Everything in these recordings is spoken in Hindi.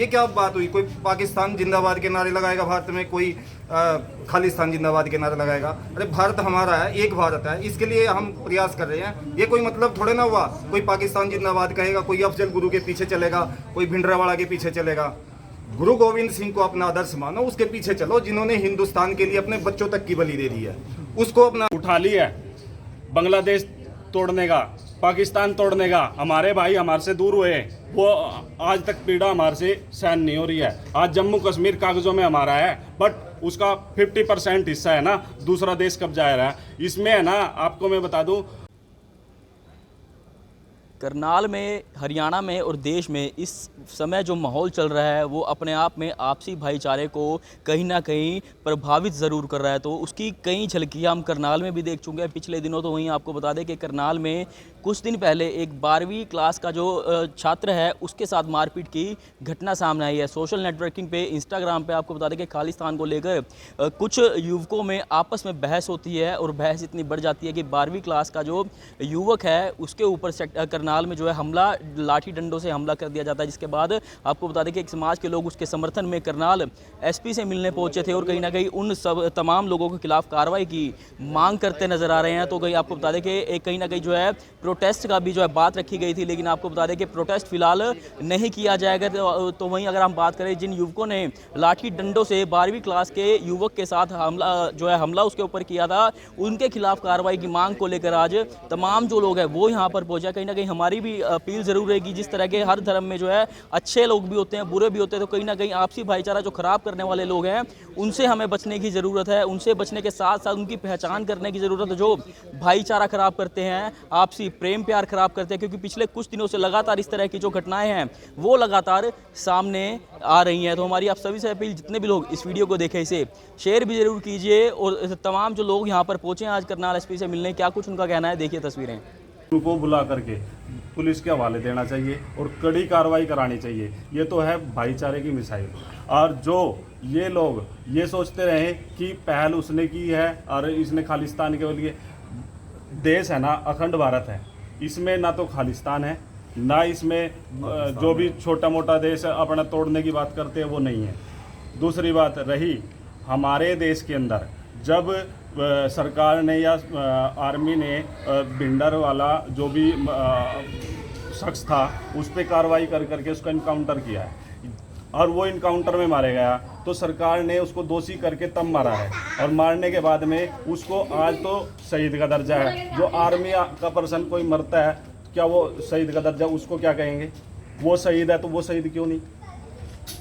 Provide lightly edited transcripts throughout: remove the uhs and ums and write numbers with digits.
ये क्या बात हुई? कोई पाकिस्तान जिंदाबाद के नारे लगाएगा भारत में, कोई खालिस्तान जिंदाबाद के नारे लगाएगा? अरे भारत हमारा है, एक भारत है, इसके लिए हम प्रयास कर रहे हैं। ये कोई मतलब थोड़े ना हुआ कोई पाकिस्तान जिंदाबाद कहेगा, कोई अफजल गुरु के पीछे चलेगा, कोई भिंडरावाला के पीछे चलेगा। गुरु गोविंद सिंह को अपना आदर्श मानो, उसके पीछे चलो, जिन्होंने हिंदुस्तान के लिए अपने बच्चों तक की बलि दे दी है, उसको अपना उठा ली है। बांग्लादेश तोड़ने का, पाकिस्तान तोड़ने का, हमारे भाई हमारे से दूर हुए, वो आज तक पीड़ा हमारे से सहन नहीं हो रही है। आज जम्मू कश्मीर कागजों में हमारा है, बट उसका 50% हिस्सा है ना दूसरा देश कब्जा रहा है। इसमें है ना, आपको मैं बता दूं, करनाल में, हरियाणा में और देश में इस समय जो माहौल चल रहा है वो अपने आप में आपसी भाईचारे को कहीं ना कहीं प्रभावित ज़रूर कर रहा है। तो उसकी कई झलकियाँ हम करनाल में भी देख चुके हैं पिछले दिनों। तो वहीं आपको बता दें कि करनाल में कुछ दिन पहले एक 12वीं क्लास का जो छात्र है उसके साथ मारपीट की घटना सामने आई है। सोशल नेटवर्किंग पे, इंस्टाग्राम पे आपको बता दें कि खालिस्तान को लेकर कुछ युवकों में आपस में बहस होती है और बहस इतनी बढ़ जाती है कि 12वीं क्लास का जो युवक है उसके ऊपर करनाल में जो है हमला, लाठी डंडों से हमला कर दिया जाता है। जिसके बाद आपको बता दें कि एक समाज के लोग उसके समर्थन में करनाल एसपी से मिलने पहुंचे थे और कहीं ना कहीं उन सब तमाम लोगों के खिलाफ कार्रवाई की मांग करते नजर आ रहे हैं। तो कहीं आपको बता दें कि एक कहीं ना कहीं जो है प्रोटेस्ट का भी जो है बात रखी गई थी, लेकिन आपको बता दें कि प्रोटेस्ट फिलहाल नहीं किया जाएगा। तो वहीं अगर हम बात करें जिन युवकों ने लाठी डंडों से 12वीं क्लास के युवक के साथ हमला उसके ऊपर किया था, उनके खिलाफ कार्रवाई की मांग को लेकर आज तमाम जो लोग हैं वो यहाँ पर पहुंचे। कहीं ना कहीं हमारी भी अपील ज़रूर रहेगी, जिस तरह के हर धर्म में जो है अच्छे लोग भी होते हैं, बुरे भी होते हैं, तो कहीं ना कहीं आपसी भाईचारा जो खराब करने वाले लोग हैं उनसे हमें बचने की ज़रूरत है। उनसे बचने के साथ साथ उनकी पहचान करने की ज़रूरत है जो भाईचारा खराब करते हैं, आपसी प्रेम प्यार खराब करते हैं। क्योंकि पिछले कुछ दिनों से लगातार इस तरह की जो घटनाएं हैं वो लगातार सामने आ रही हैं। तो हमारी आप सभी से अपील, जितने भी लोग इस वीडियो को देखें इसे शेयर भी ज़रूर कीजिए। और तमाम जो लोग यहाँ पर पहुँचे हैं आज करनाल एसपी से मिलने, क्या कुछ उनका कहना है देखिए तस्वीरें। उनको बुला करके पुलिस के हवाले देना चाहिए और कड़ी कार्रवाई करानी चाहिए। ये तो है भाईचारे की मिसाइल। और जो ये लोग ये सोचते रहे कि पहल उसने की है और इसने खालिस्तान के लिए, देश है ना अखंड भारत है, इसमें ना तो खालिस्तान है ना इसमें जो भी छोटा मोटा देश अपना तोड़ने की बात करते हैं वो नहीं है। दूसरी बात रही हमारे देश के अंदर, जब सरकार ने या आर्मी ने भिंडर वाला जो भी शख्स था उस पर कार्रवाई कर करके उसका इनकाउंटर किया है और वो इनकाउंटर में मारे गया, तो सरकार ने उसको दोषी करके तब मारा है। और मारने के बाद में उसको आज तो शहीद का दर्जा है। जो आर्मी का पर्सन कोई मरता है, क्या वो शहीद का दर्जा, उसको क्या कहेंगे? वो शहीद है तो वो शहीद क्यों नहीं?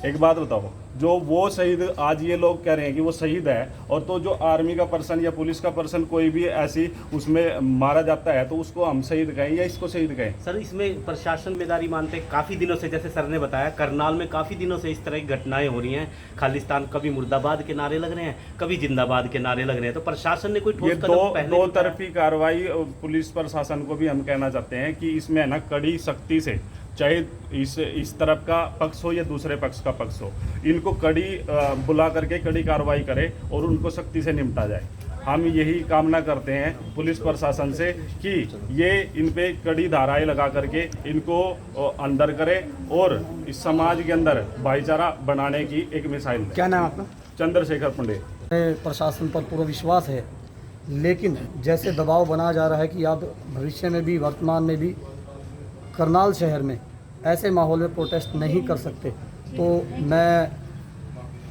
एक बात बताओ, जो वो शहीद आज ये लोग कह रहे हैं कि वो शहीद है, और तो जो आर्मी का पर्सन या पुलिस का पर्सन कोई भी ऐसी उसमें मारा जाता है तो उसको हम शहीद कहें या इसको शहीद कहें? सर, इसमें प्रशासन जिम्मेदारी मानते हैं। काफ़ी दिनों से, जैसे सर ने बताया, करनाल में काफ़ी दिनों से इस तरह की घटनाएं हो रही हैं। खालिस्तान, कभी मुर्दाबाद के नारे लग रहे हैं, कभी जिंदाबाद के नारे लग रहे हैं। तो प्रशासन ने कोई ठोस कदम पहले दो तरफी कार्रवाई पुलिस प्रशासन को भी हम कहना चाहते हैं कि इसमें ना कड़ी सख्ती से, चाहे इस तरफ का पक्ष हो या दूसरे पक्ष का पक्ष हो, इनको कड़ी बुला करके कड़ी कार्रवाई करे और उनको सख्ती से निपटा जाए। हम यही कामना करते हैं पुलिस प्रशासन से कि ये इन पे कड़ी धाराएं लगा करके इनको अंदर करे और इस समाज के अंदर भाईचारा बनाने की एक मिसाइल दे। क्या नाम आपका? चंद्रशेखर पंडे। प्रशासन पर पूरा विश्वास है, लेकिन जैसे दबाव बना जा रहा है कि आप भविष्य में भी, वर्तमान में भी करनाल शहर में ऐसे माहौल में प्रोटेस्ट नहीं कर सकते, तो मैं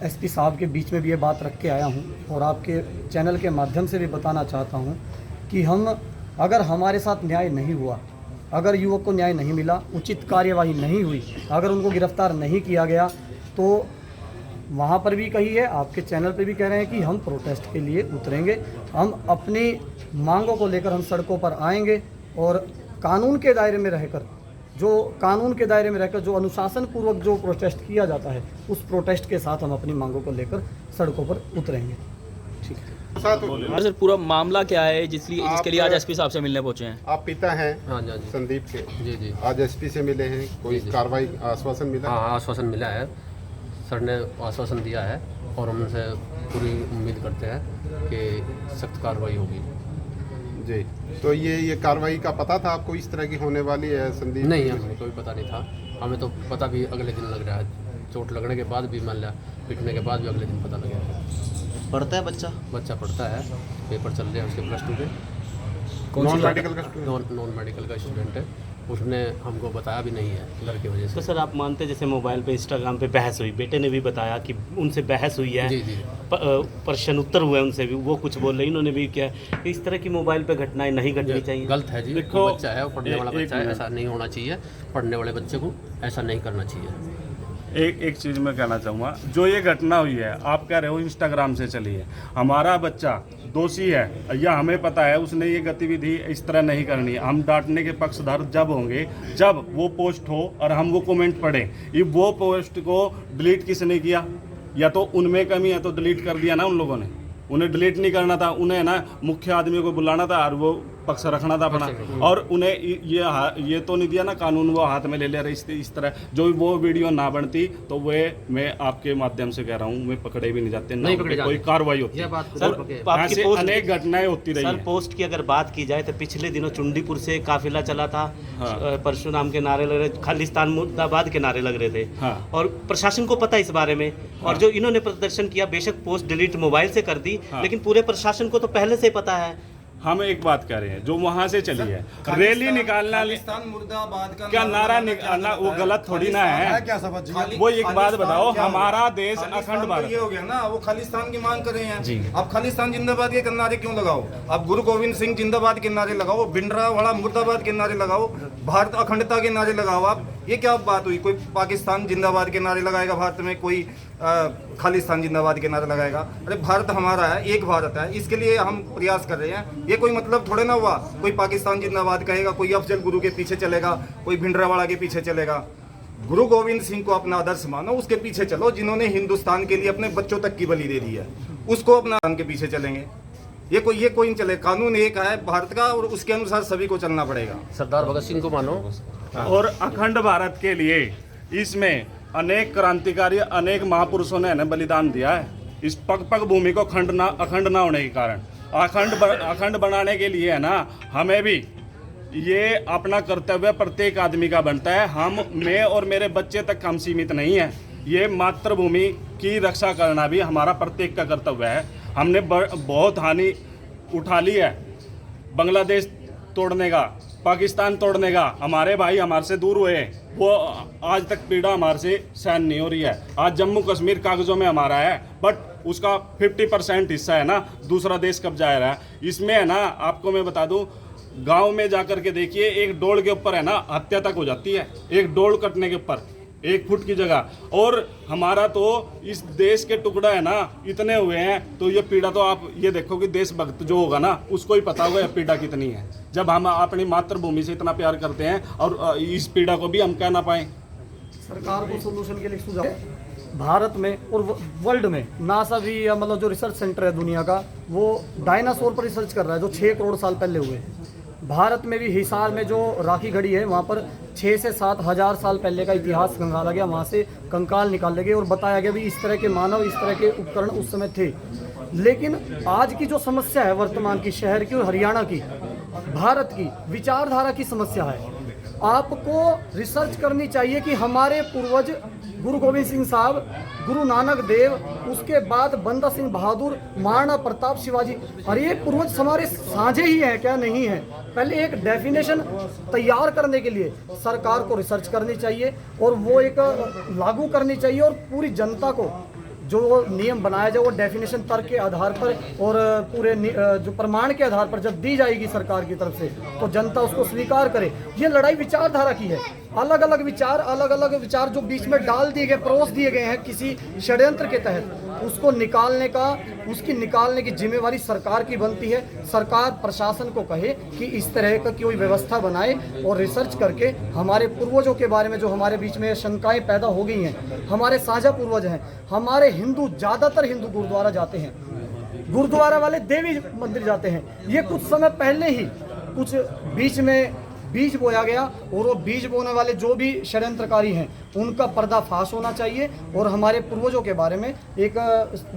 एसपी साहब के बीच में भी ये बात रख के आया हूँ और आपके चैनल के माध्यम से भी बताना चाहता हूँ कि अगर हमारे साथ न्याय नहीं हुआ, अगर युवक को न्याय नहीं मिला, उचित कार्यवाही नहीं हुई, अगर उनको गिरफ्तार नहीं किया गया, तो वहाँ पर भी कही है, आपके चैनल पे भी कह रहे हैं कि हम प्रोटेस्ट के लिए उतरेंगे। हम अपनी मांगों को लेकर हम सड़कों पर आएंगे और कानून के दायरे में रहकर, जो अनुशासन पूर्वक जो प्रोटेस्ट किया जाता है, उस प्रोटेस्ट के साथ हम अपनी मांगों को लेकर सड़कों पर उतरेंगे। ठीक है सर, पूरा मामला क्या है जिसके लिए आज एसपी साहब से मिलने पहुंचे हैं? आप पिता हैं हाँ जी संदीप के? जी। आज एसपी से मिले हैं, कोई कार्रवाई आश्वासन मिला? हाँ, आश्वासन मिला है, सर ने आश्वासन दिया है और हम उनसे पूरी उम्मीद करते हैं कि सख्त कार्रवाई होगी। जी, तो ये कार्रवाई का पता था आपको इस तरह की होने वाली है संदीप? नहीं, हमें कोई पता नहीं था, हमें तो पता भी अगले दिन लग रहा है। चोट लगने के बाद भी मान लिया पिटने के बाद भी अगले दिन पता लगेगा। पढ़ता है बच्चा? बच्चा पढ़ता है, पेपर चल रहे हैं उसके +2 के। नॉन मेडिकल का स्टूडेंट नॉन मेडिकल का स्टूडेंट है, उसने हमको बताया भी नहीं है घर की वजह तो से। सर आप मानते हैं जैसे मोबाइल पे इंस्टाग्राम पे बहस हुई, बेटे ने भी बताया कि उनसे बहस हुई है, जी जी प्रश्न उत्तर हुए उनसे भी, वो कुछ बोल रहे, इन्होंने भी क्या इस तरह की मोबाइल पे घटनाएं नहीं घटनी चाहिए? गलत है जी। देखो, वो बच्चा है, वो पढ़ने वाला एक बच्चा है, मिनट। ऐसा नहीं होना चाहिए। पढ़ने वाले बच्चे को ऐसा नहीं करना चाहिए। एक चीज़ मैं कहना चाहूँगा, जो ये घटना हुई है आप कह रहे हो इंस्टाग्राम से चली है, हमारा बच्चा दोषी है या हमें पता है उसने ये गतिविधि इस तरह नहीं करनी है। हम डांटने के पक्षधर जब होंगे जब वो पोस्ट हो और हम वो कमेंट पढ़ें। ये वो पोस्ट को डिलीट किसने किया? या तो उनमें कमी है तो डिलीट कर दिया ना उन लोगों ने। उन्हें डिलीट नहीं करना था, उन्हें ना मुख्य आदमी को बुलाना था और वो पक्ष रखना था अपना, और उन्हें ये तो नहीं दिया ना कानून वो हाथ में ले ले रहे इस तरह। जो वो वीडियो ना बनती तो वे मैं आपके माध्यम से कह रहा हूँ मैं पकड़े भी नहीं जाते, ना कोई कार्रवाई होती। ऐसे अनेक घटनाएं होती रही सर हैं। पोस्ट की अगर बात की जाए तो पिछले दिनों चुंडीपुर से काफिला चला था, परशुराम के नारे लग रहे, खालिस्तान मुर्दाबाद के नारे लग रहे थे, हाँ। और प्रशासन को पता इस बारे में, और जो इन्होंने प्रदर्शन किया, बेशक पोस्ट डिलीट मोबाइल से कर दी, लेकिन पूरे प्रशासन को तो पहले से पता है। हम एक बात कह रहे हैं जो वहां से चली है, रैली निकालना खालिस्तान मुर्दाबाद का क्या नारा निकालना वो गलत थोड़ी ना है। क्या समझ वो एक बात बताओ, क्या हमारा देश खालिस्तान अखंड तो भारत। ये हो गया ना, वो खालिस्तान की मांग कर रहे हैं। अब खालिस्तान जिंदाबाद के नारे क्यों लगाओ? अब गुरु गोविंद सिंह जिंदाबाद के नारे लगाओ, भिंडरावाला मुर्दाबाद के नारे लगाओ, भारत अखंडता के नारे लगाओ। आप ये क्या बात हुई? कोई पाकिस्तान जिंदाबाद के नारे लगाएगा भारत में, कोई खालिस्तान जिंदाबाद के नारे लगाएगा? अरे भारत हमारा है, एक भारत है, इसके लिए हम प्रयास कर रहे हैं। ये कोई मतलब थोड़े ना हुआ कोई पाकिस्तान जिंदाबाद कहेगा, कोई अफजल गुरु के पीछे चलेगा, कोई भिंडरावाला के पीछे चलेगा। गुरु गोविंद सिंह को अपना आदर्श मानो, उसके पीछे चलो, जिन्होंने हिंदुस्तान के लिए अपने बच्चों तक की बलि दे दी है, उसको अपना के पीछे चलेंगे। ये कोई नहीं चले। कानून एक है भारत का और उसके अनुसार सभी को चलना पड़ेगा। सरदार भगत सिंह को मानो। और अखंड भारत के लिए इसमें अनेक क्रांतिकारी अनेक महापुरुषों ने बलिदान दिया है। इस पग भूमि को अखंड ना होने के कारण अखंड बनाने के लिए है ना, हमें भी ये अपना कर्तव्य प्रत्येक आदमी का बनता है। मैं और मेरे बच्चे तक हम सीमित नहीं है। ये मातृभूमि की रक्षा करना भी हमारा प्रत्येक का कर्तव्य है। हमने बहुत हानि उठा ली है, बांग्लादेश तोड़ने का, पाकिस्तान तोड़ने का। हमारे भाई हमारे से दूर हुए, वो आज तक पीड़ा हमारे से सहन नहीं हो रही है। आज जम्मू कश्मीर कागजों में हमारा है, बट उसका 50% हिस्सा है ना दूसरा देश कब्जा रहा है। इसमें है ना, आपको मैं बता दूं, गांव में जाकर के देखिए, एक डोल के ऊपर है ना हत्या तक हो जाती है, एक डोल कटने के ऊपर 1 फुट की जगह। और हमारा तो इस देश के टुकड़ा है ना इतने हुए हैं, तो ये पीड़ा तो आप ये देखो कि देशभक्त जो होगा ना उसको ही पता होगा ये पीड़ा कितनी है, जब हम अपनी मातृभूमि से इतना प्यार करते हैं और इस पीड़ा को भी हम कह ना पाए। सरकार को सोल्यूशन के लिए सुझाव, भारत में और वर्ल्ड में नासा भी या मतलब जो रिसर्च सेंटर है दुनिया का, वो डायनासोर पर रिसर्च कर रहा है जो 6 करोड़ साल पहले हुए। भारत में भी हिसार में जो राखी घड़ी है वहाँ पर 6 से 7 हज़ार साल पहले का इतिहास खंगाला गया, वहाँ से कंकाल निकाले गए और बताया गया भी इस तरह के मानव, इस तरह के उपकरण उस समय थे। लेकिन आज की जो समस्या है वर्तमान की, शहर की और हरियाणा की, भारत की विचारधारा की समस्या है। आपको रिसर्च करनी चाहिए कि हमारे पूर्वज गुरु गोविंद सिंह साहब, गुरु नानक देव, उसके बाद बंदा सिंह बहादुर, महाराणा प्रताप, शिवाजी, अरे ये पूर्वज हमारे साझे ही हैं क्या? नहीं है। पहले एक डेफिनेशन तैयार करने के लिए सरकार को रिसर्च करनी चाहिए और वो एक लागू करनी चाहिए, और पूरी जनता को जो नियम बनाया जाए वो डेफिनेशन तर्क के आधार पर और पूरे जो प्रमाण के आधार पर जब दी जाएगी सरकार की तरफ से तो जनता उसको स्वीकार करे। ये लड़ाई विचारधारा की है। अलग अलग विचार जो बीच में डाल दिए गए, परोस दिए गए हैं किसी षड्यंत्र के तहत, उसको निकालने की जिम्मेवारी सरकार की बनती है। सरकार प्रशासन को कहे कि इस तरह का कोई व्यवस्था बनाए और रिसर्च करके हमारे पूर्वजों के बारे में जो हमारे बीच में शंकाएं पैदा हो गई हैं, हमारे साझा पूर्वज हैं। हमारे ज़्यादातर हिंदू गुरुद्वारा जाते हैं, गुरुद्वारा वाले देवी मंदिर जाते हैं। ये कुछ समय पहले ही कुछ बीच में बीज बोया गया, और वो बीज बोने वाले जो भी षड्यंत्रकारी हैं उनका पर्दाफाश होना चाहिए और हमारे पूर्वजों के बारे में एक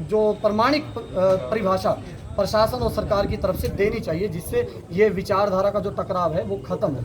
जो प्रमाणिक परिभाषा प्रशासन और सरकार की तरफ से देनी चाहिए, जिससे ये विचारधारा का जो टकराव है वो खत्म हो।